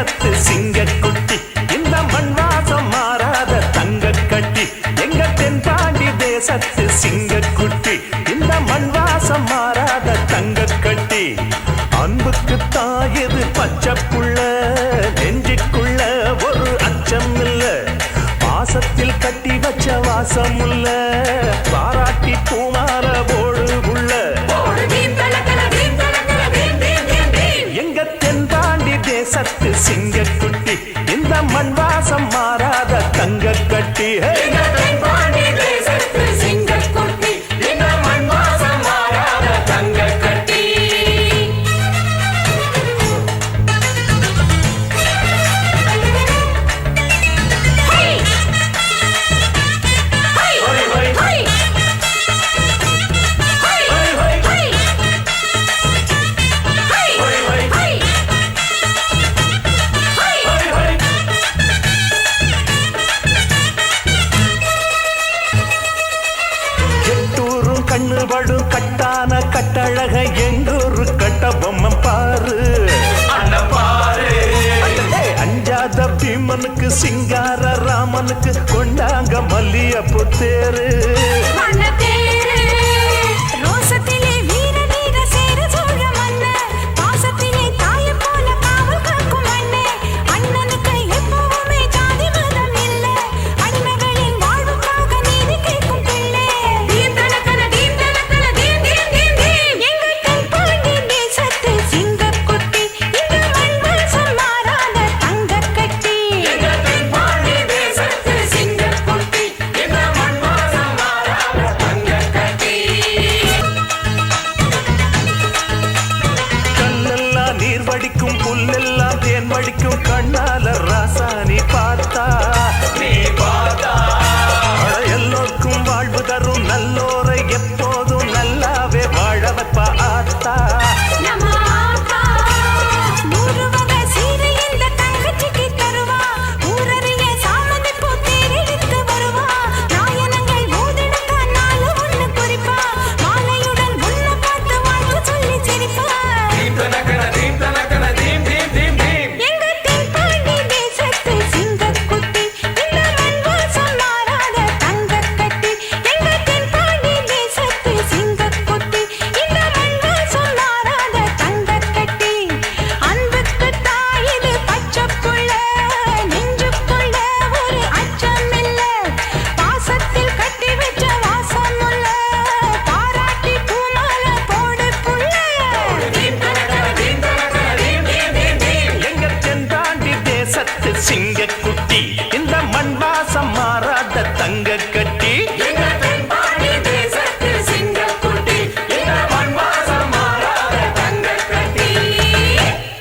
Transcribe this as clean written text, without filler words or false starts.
தேசத்து சிங்கக்குட்டி இந்த மண் வாசம் மாறாத தங்க கட்டி எங்க தென்பாண்டி தேசத்து சிங்கக்குட்டி இந்த மண் வாசம் மாறாத தங்க கட்டி அன்புக்கு தாயது பச்சைப்புள்ள நெஞ்சுக்குள்ள ஒரு அச்சம் இல்ல பாசத்தில் கட்டி வச்ச வாசமுள்ள பாராட்டி பூமார போடு உள்ள எங்க தென்பாண்டி தேசத்து சிங்கக்குட்டி இந்த மண் வாசம் மாறாத தங்க கட்டி கண்ணுபடும் கட்டான கட்டழக எங்கூரு கட்ட பொம்மம் பாரு அஞ்சாத பீமனுக்கு சிங்கார ராமனுக்கு கொண்டாங்க மல்லியப்பு தேரு வடிக்கும் புல்லெல்லாம் தேன் வடிக்கும் கண்ணால ராசானி பார்த்தா எல்லோருக்கும் வாழ்வு தரும் நல்லோரை எப்போதும் நல்லாவே வாழ வைப்பா ஆத்தா சிங்கக்குட்டி இந்த மண்